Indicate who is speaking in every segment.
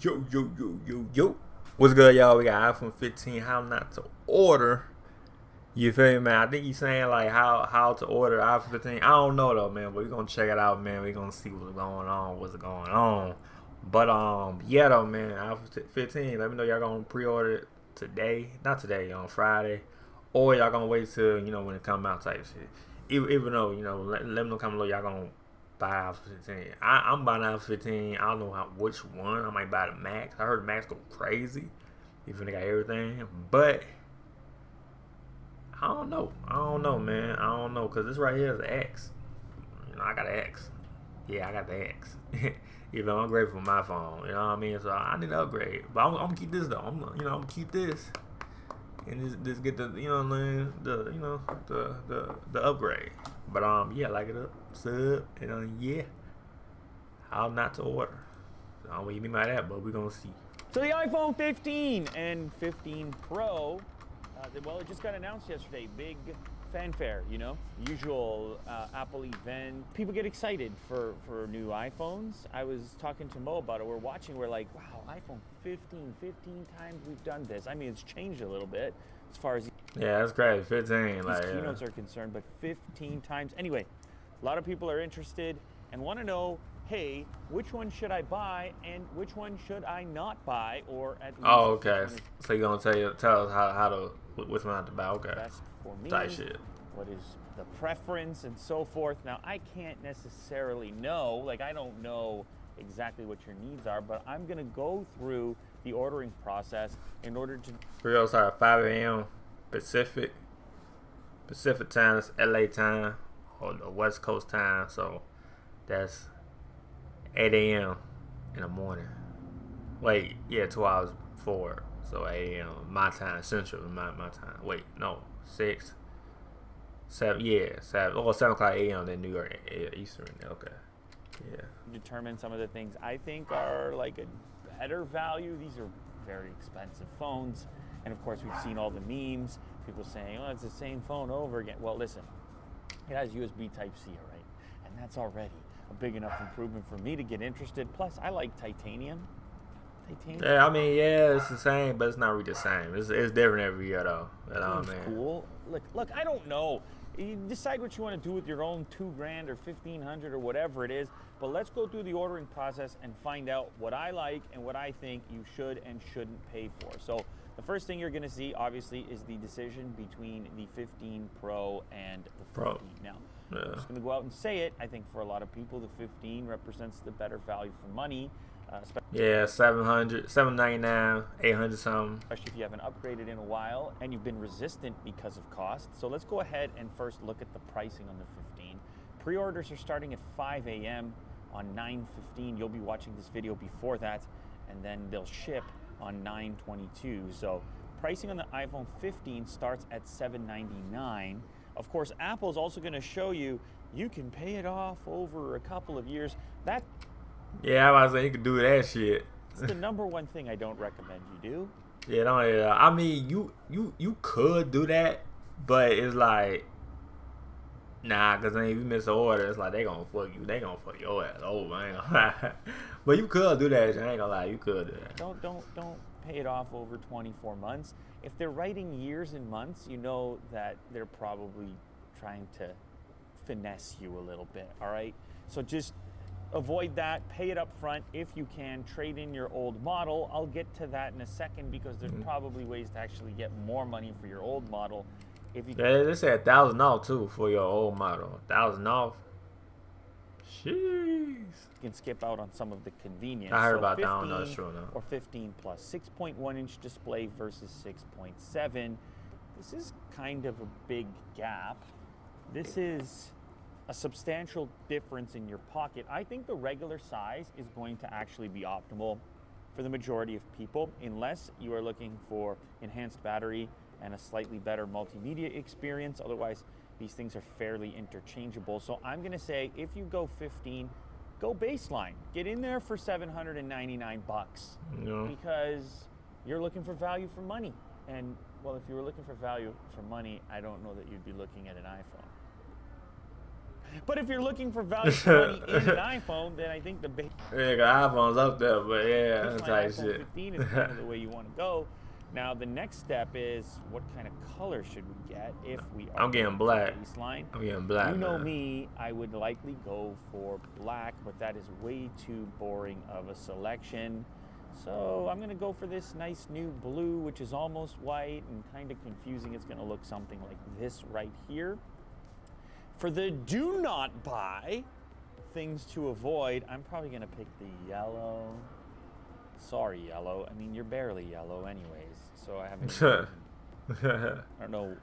Speaker 1: Yo. What's good, y'all? We got iPhone 15. How not to order. You feel me, man? I think he's saying like how to order iPhone 15. I don't know though, man. But we're gonna check it out, man. We're gonna see what's going on. But yeah though, man. iPhone 15. Let me know y'all gonna pre-order it today. Not today, on Friday. Or y'all gonna wait till, when it come out type shit. Even though, let me know comment below y'all gonna buy iPhone 15. I'm buying iPhone 15. I don't know which one. I might buy the Max. I heard the Max go crazy. Even they got everything. But I don't know, man. I don't know. Because this right here is the X. I got an X. Yeah, I got the X. I'm grateful for my phone. You know what I mean? So I need to upgrade. But I'm going to keep this, though. I'm going to keep this. And just get the, the upgrade. But, yeah, like it up. Sub. And, yeah. How not to order. So I don't want you to be mad at that, but we're going to see.
Speaker 2: So the iPhone 15 and 15 Pro, well, it just got announced yesterday. Big fanfare, usual Apple event. People get excited for new iPhones. I was talking to Mo about it. We're like, wow, iPhone 15 times we've done this. I mean, it's changed a little bit as far as
Speaker 1: that's great. 15, like
Speaker 2: keynotes are concerned, but 15 times. Anyway, a lot of people are interested and want to know, hey, which one should I buy and which one should I not buy, or at least.
Speaker 1: Oh, okay. So you're gonna tell us how to which one to buy? Okay.
Speaker 2: Best for me.
Speaker 1: Type shit.
Speaker 2: What is the preference and so forth? Now I can't necessarily know. Like I don't know exactly what your needs are, but I'm gonna go through the ordering process in order to.
Speaker 1: Pre-order start at 5 a.m. Pacific time. That's LA time or the West Coast time. So that's 8 a.m. in the morning. Wait, yeah, 2 hours forward. So 8 a.m. my time, Central, my time. Wait, no, 6, 7, yeah, 7 o'clock a.m. in New York, Eastern. Okay, yeah.
Speaker 2: Determine some of the things I think are like a better value. These are very expensive phones, and of course we've seen all the memes. People saying, "Oh, it's the same phone over again." Well, listen, it has USB Type-C, all right, and that's already a big enough improvement for me to get interested. Plus, I like titanium.
Speaker 1: Yeah, I mean, yeah, it's the same, but it's not really the same. It's different every year, though. You know what I mean?
Speaker 2: Cool. Look, I don't know. You decide what you want to do with your own $2,000 or $1,500 or whatever it is. But let's go through the ordering process and find out what I like and what I think you should and shouldn't pay for. So the first thing you're going to see, obviously, is the decision between the 15 Pro and the 15.
Speaker 1: Pro.
Speaker 2: Now,
Speaker 1: yeah.
Speaker 2: I'm just going to go out and say it. I think for a lot of people, the 15 represents the better value for money.
Speaker 1: Yeah, 700, 799, 800 something.
Speaker 2: Especially if you haven't upgraded in a while and you've been resistant because of cost. So let's go ahead and first look at the pricing on the 15. Pre-orders are starting at 5 a.m. on 9/15. You'll be watching this video before that, and then they'll ship on 9/22. So pricing on the iPhone 15 starts at $799. Of course, Apple's also going to show you can pay it off over a couple of years.
Speaker 1: Yeah, I was saying you could do that shit.
Speaker 2: It's the number one thing I don't recommend you do.
Speaker 1: Yeah, don't. Yeah, I mean, you could do that, but it's like, nah, because then if you miss the order, it's like they gonna fuck you. They gonna fuck your ass over. I ain't gonna lie. But you could do that. I ain't gonna lie. You could do that.
Speaker 2: Don't pay it off over 24 months. If they're writing years and months, you know that they're probably trying to finesse you a little bit. All right, so just avoid that. Pay it up front if you can. Trade in your old model. I'll get to that in a second because there's probably ways to actually get more money for your old model. If you
Speaker 1: they say $1,000 off too for your old model. $1,000 off. Jeez.
Speaker 2: You can skip out on some of the convenience.
Speaker 1: I heard about that. I don't know. It's true now.
Speaker 2: Or 15 plus 6.1-inch display versus 6.7. This is kind of a big gap. This is a substantial difference in your pocket. I think the regular size is going to actually be optimal for the majority of people, unless you are looking for enhanced battery and a slightly better multimedia experience. Otherwise, these things are fairly interchangeable. So I'm gonna say if you go 15, go baseline. Get in there for $799 because you're looking for value for money. And well, if you were looking for value for money, I don't know that you'd be looking at an iPhone. But if you're looking for value for money in an iPhone, then I think the base
Speaker 1: Yeah, got iPhones up there, but yeah, that's
Speaker 2: my
Speaker 1: type
Speaker 2: iPhone
Speaker 1: shit.
Speaker 2: 15 is kind of the way you want to go. Now the next step is what kind of color should we get if we are
Speaker 1: I'm getting black.
Speaker 2: baseline?
Speaker 1: I'm getting black.
Speaker 2: You know
Speaker 1: man.
Speaker 2: me, I would likely go for black, but that is way too boring of a selection. So I'm gonna go for this nice new blue, which is almost white and kind of confusing. It's gonna look something like this right here. For the do not buy, things to avoid, I'm probably gonna pick the yellow. Sorry, yellow. I mean, you're barely yellow anyways, so I haven't I don't know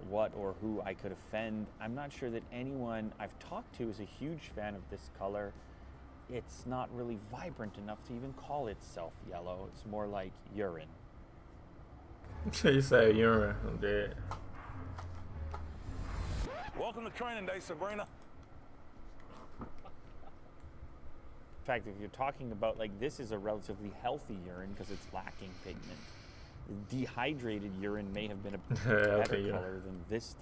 Speaker 2: what or who I could offend. I'm not sure that anyone I've talked to is a huge fan of this color. It's not really vibrant enough to even call itself yellow. It's more like urine.
Speaker 1: You say urine. I'm dead.
Speaker 3: Welcome to training day, Sabrina.
Speaker 2: In fact, if you're talking about, like, this is a relatively healthy urine because it's lacking pigment. Dehydrated urine may have been a better color than this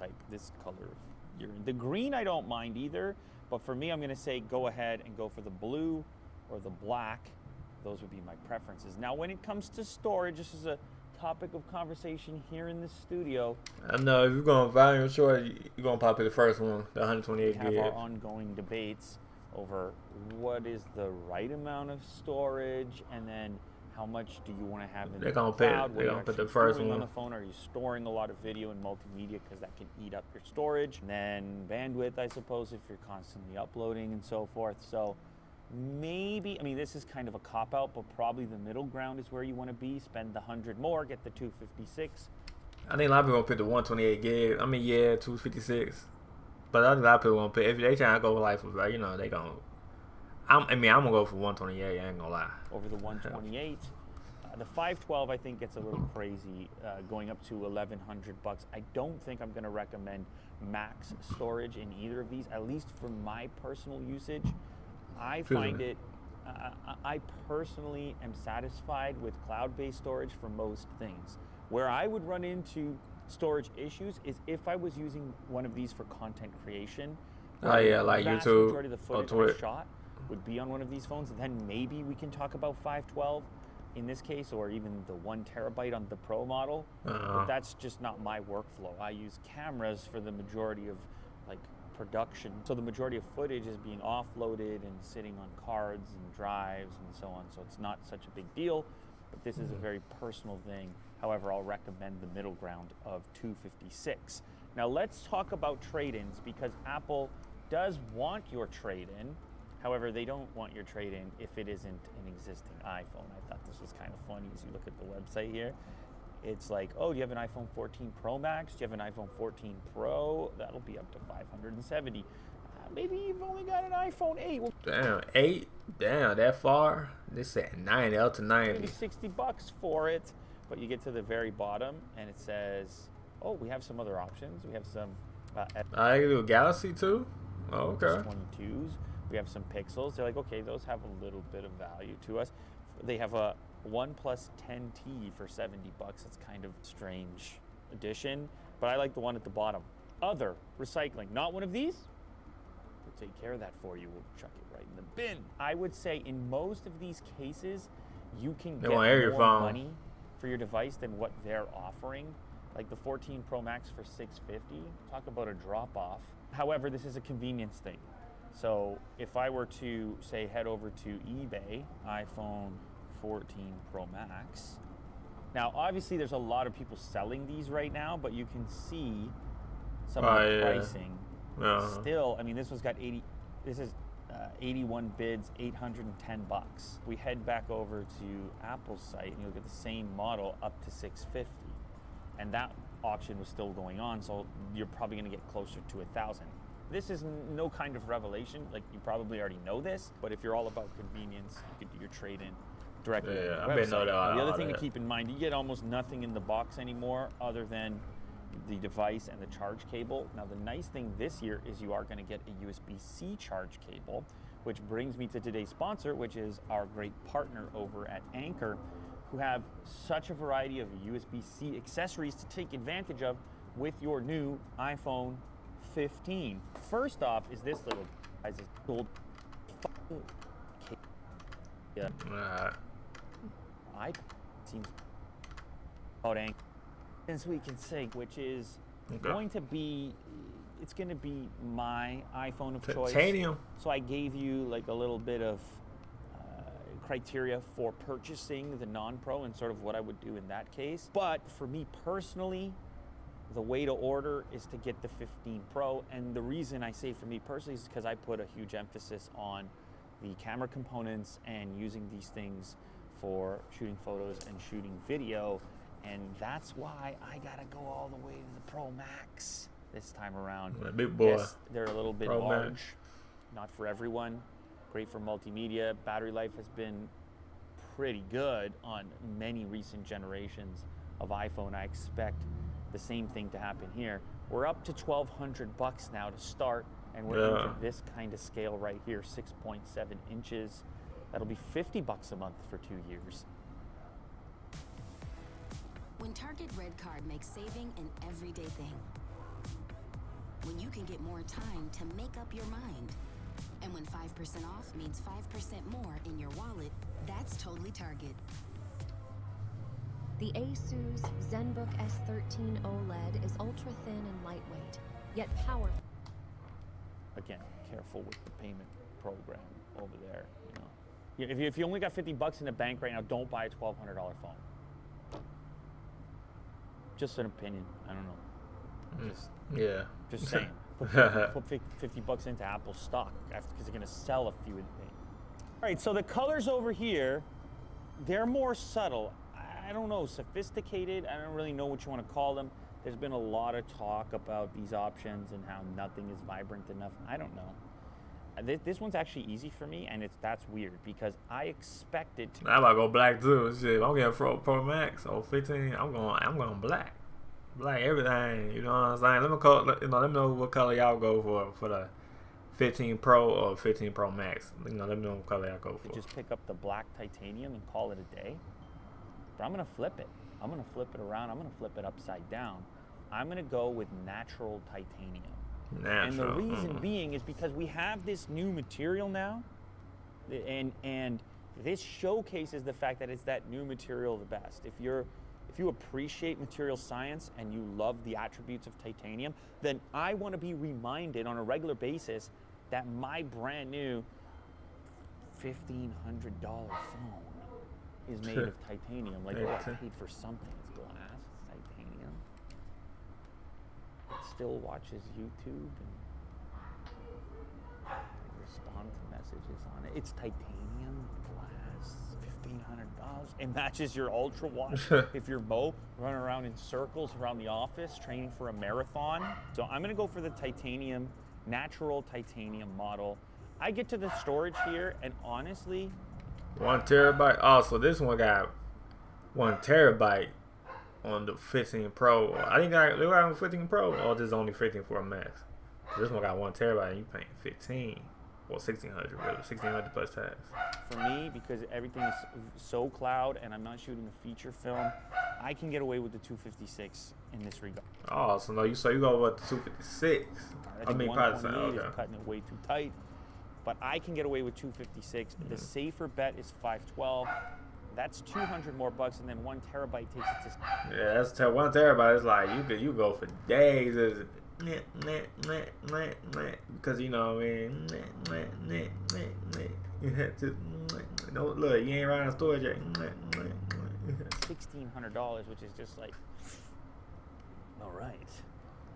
Speaker 2: color of urine. The green I don't mind either, but for me I'm gonna say go ahead and go for the blue or the black. Those would be my preferences. Now when it comes to storage, this is a topic of conversation here in the studio.
Speaker 1: I know if you're going volume short, you're gonna pop it the first one, the 128
Speaker 2: We have
Speaker 1: gig.
Speaker 2: our ongoing debates over what is the right amount of storage, and then how much do you want to have in the cloud?
Speaker 1: They're gonna put the first one
Speaker 2: on the phone. Are you storing a lot of video and multimedia because that can eat up your storage? And then bandwidth, I suppose, if you're constantly uploading and so forth. So maybe, I mean, this is kind of a cop-out, but probably the middle ground is where you want to be. Spend the 100 more, get the 256.
Speaker 1: I think a lot of people gonna pick the 128 gig. I mean, yeah, 256. But I think a lot of people gonna pick, if they trying to go like, you know, they gonna. I'm gonna go for 128. I ain't gonna lie.
Speaker 2: Over the 128. The 512 I think gets a little crazy, going up to 1,100 bucks. I don't think I'm gonna recommend max storage in either of these, at least for my personal usage. I find it, I personally am satisfied with cloud-based storage for most things. Where I would run into storage issues is if I was using one of these for content creation.
Speaker 1: Oh yeah, like
Speaker 2: the vast
Speaker 1: YouTube
Speaker 2: majority of the
Speaker 1: or
Speaker 2: footage
Speaker 1: Twitch.
Speaker 2: I shot would be on one of these phones, then maybe we can talk about 512 in this case, or even the 1 terabyte on the Pro model. But that's just not my workflow. I use cameras for the majority of like production, so the majority of footage is being offloaded and sitting on cards and drives and so on, so it's not such a big deal. But this is a very personal thing. However, I'll recommend the middle ground of 256. Now let's talk about trade-ins, because Apple does want your trade-in. However, they don't want your trade-in if it isn't an existing iPhone. I thought this was kind of funny as you look at the website here. It's like, oh, do you have an iPhone 14 Pro Max? Do you have an iPhone 14 Pro? That'll be up to $570. Maybe you've only got an iPhone 8. Well,
Speaker 1: Damn, 8? Damn, that far? They said 90, up to 90.
Speaker 2: maybe 60 bucks for it. But you get to the very bottom and it says, oh, we have some other options. We have some
Speaker 1: I can do a Galaxy too? Oh, okay.
Speaker 2: S22s. We have some Pixels. They're like, okay, those have a little bit of value to us. They have a OnePlus 10T for 70 bucks. It's kind of strange addition, but I like the one at the bottom. Other recycling, not one of these. We'll take care of that for you. We'll chuck it right in the bin. I would say in most of these cases, you can get more money for your device than what they're offering. Like the 14 Pro Max for $650. Talk about a drop off. However, this is a convenience thing. So if I were to say head over to eBay, iPhone 14 Pro Max. Now obviously there's a lot of people selling these right now, but you can see some of the pricing. Still, I mean, this one's got 81 bids, 810 bucks. We head back over to Apple's site and you'll get the same model up to 650. And that auction was still going on, so you're probably gonna get closer to 1,000. This is no kind of revelation, like you probably already know this, but if you're all about convenience, you can do your trade-in directly on the website. The other thing to keep in mind, you get almost nothing in the box anymore other than the device and the charge cable. Now the nice thing this year is you are gonna get a USB-C charge cable, which brings me to today's sponsor, which is our great partner over at Anchor, who have such a variety of USB-C accessories to take advantage of with your new iPhone 15. First off, is this little guy's gold. Yeah. I seems oh dang. As we can say, which is going to be, it's going to be my iPhone of choice.
Speaker 1: Titanium.
Speaker 2: So I gave you like a little bit of criteria for purchasing the non-pro and sort of what I would do in that case. But for me personally, the way to order is to get the 15 Pro. And the reason I say for me personally is because I put a huge emphasis on the camera components and using these things for shooting photos and shooting video. And that's why I gotta go all the way to the Pro Max this time around.
Speaker 1: Big boy.
Speaker 2: Yes, they're a little bit large, not for everyone. Great for multimedia. Battery life has been pretty good on many recent generations of iPhone. I expect the same thing to happen here. We're up to $1,200 now to start, and we're into this kind of scale right here, 6.7 inches. That'll be $50 a month for 2 years.
Speaker 4: When Target Red Card makes saving an everyday thing. When you can get more time to make up your mind. And when 5% off means 5% more in your wallet, that's totally Target.
Speaker 5: The ASUS ZenBook S13 OLED is ultra thin and lightweight, yet powerful.
Speaker 2: Again, careful with the payment program over there. You know, if you only got $50 in the bank right now, don't buy a $1,200 phone. Just an opinion. I don't know. Just saying. Put $50 into Apple stock because they're going to sell a few of the things. All right, so the colors over here, they're more subtle. I don't know, sophisticated. I don't really know what you want to call them. There's been a lot of talk about these options and how nothing is vibrant enough. I don't know. This one's actually easy for me, and that's weird because I expected to.
Speaker 1: I'm about to go black too. Shit, I'm getting Pro Max or 15. I'm going black. Black everything. You know what I'm saying? Let me know what color y'all go for the 15 Pro or 15 Pro Max. Let me know what color y'all go for.
Speaker 2: Just pick up the black titanium and call it a day. But I'm gonna flip it. I'm gonna flip it around. I'm gonna flip it upside down. I'm gonna go with natural titanium. And the reason being is because we have this new material now, and this showcases the fact that it's that new material the best. If you appreciate material science and you love the attributes of titanium, then I want to be reminded on a regular basis that my brand new $1,500 phone is made of titanium. Like, oh, I paid for something. It's glass, it's titanium. It still watches YouTube and respond to messages on it. It's titanium glass, $1,500. It matches your Ultra watch. If you're Mo, running around in circles around the office, training for a marathon. So I'm gonna go for the titanium, natural titanium model. I get to the storage here, and honestly,
Speaker 1: 1 terabyte. Oh, so this one got 1 terabyte on the 15 Pro. I think they got on 15 Pro, or this is only 15 for a Max. This one got 1 terabyte, and you paying 15. Well, 1,600, really. 1,600 plus tax.
Speaker 2: For me, because everything is so cloud, and I'm not shooting a feature film, I can get away with the 256 in this regard.
Speaker 1: Oh, so you go with the 256.
Speaker 2: I mean, 128 is cutting it way too tight. But I can get away with 256. The safer bet is 512. That's 200 more bucks, and then 1 terabyte takes it to.
Speaker 1: Yeah, that's 1 terabyte. It's like you go for days. Because you know what I mean. You have to look. You ain't running storage yet.
Speaker 2: $1,600, which is just like, all right.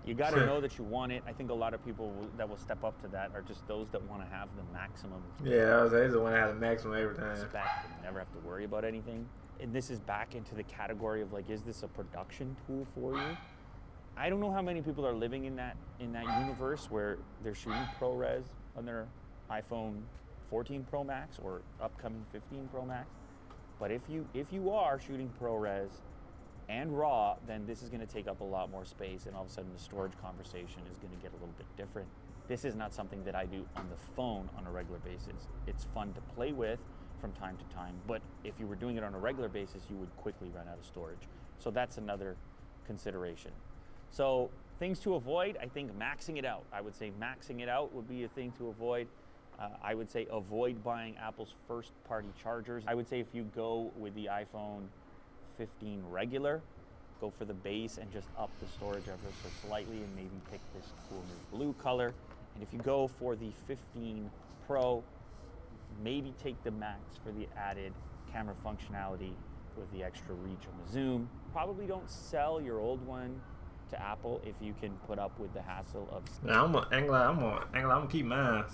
Speaker 2: You got to know that you want it. I think a lot of people that will step up to that are just those that want to have the maximum.
Speaker 1: Yeah, I was saying, they want to have the maximum every time.
Speaker 2: Spec and never have to worry about anything. And this is back into the category of like, is this a production tool for you? I don't know how many people are living in that universe where they're shooting ProRes on their iPhone 14 Pro Max or upcoming 15 Pro Max. But if you are shooting ProRes and RAW, then this is going to take up a lot more space, and all of a sudden the storage conversation is going to get a little bit different. This is not something that I do on the phone on a regular basis. It's fun to play with from time to time, but if you were doing it on a regular basis, you would quickly run out of storage. So that's another consideration. So Things to avoid, I think maxing it out. I would say maxing it out would be a thing to avoid. I would say avoid buying Apple's first-party chargers. I would say if you go with the iPhone 15 regular, go for the base and just up the storage ever so slightly and maybe pick this cool new blue color. And if you go for the 15 Pro, maybe take the Max for the added camera functionality with the extra reach on the zoom. Probably don't sell your old one to Apple if you can put up with the hassle of...
Speaker 1: Yeah, I'm gonna keep mine.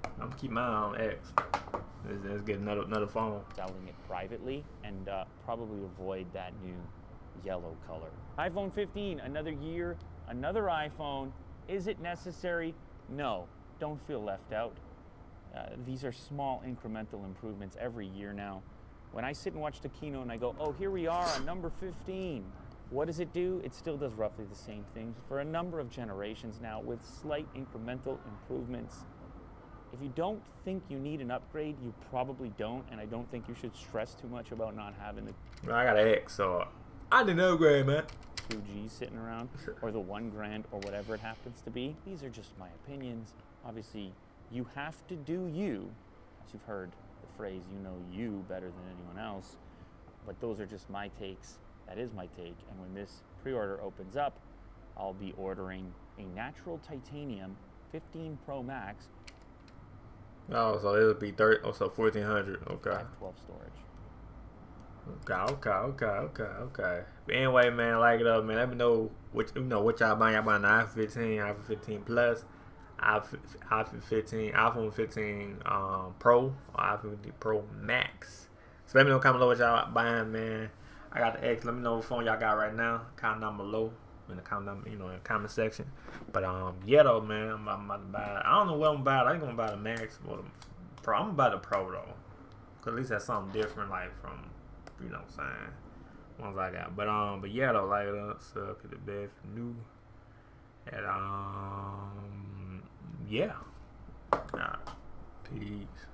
Speaker 1: I'm gonna keep mine on X. Let's get another phone.
Speaker 2: Selling it privately and probably avoid that new yellow color. iPhone 15, another year, another iPhone. Is it necessary? No, don't feel left out. These are small incremental improvements every year now. When I sit and watch the keynote and I go, oh, here we are on number 15. What does it do? It still does roughly the same things for a number of generations now with slight incremental improvements. If you don't think you need an upgrade, you probably don't, and I don't think you should stress too much about not having the...
Speaker 1: I got an X, so I didn't upgrade, man.
Speaker 2: 2G sitting around, or the $1,000, or whatever it happens to be. These are just my opinions. Obviously, you have to do you. As you've heard the phrase, you know you better than anyone else. But those are just my takes. That is my take. And when this pre-order opens up, I'll be ordering a natural titanium 15 Pro Max.
Speaker 1: Oh, so it'll be 30. Oh, so 1400. Okay.
Speaker 2: 512 storage.
Speaker 1: Okay. But anyway, man, like it up, man. Let me know what y'all buying. Y'all buying the iPhone 15, iPhone 15 Plus, iPhone 15 Pro, or iPhone 15 Pro Max. So let me know comment below what y'all buying, man. I got the X. Let me know what phone y'all got right now. Comment down below in the comment section. But yeah, though, man, I'm about to buy. I don't know what I'm about. I ain't gonna buy the Max or the Pro. I'm about the Pro though, cause at least that's something different, like from what I'm saying, ones I got. But yeah, though, like sub hit the bed for new, and yeah, peace.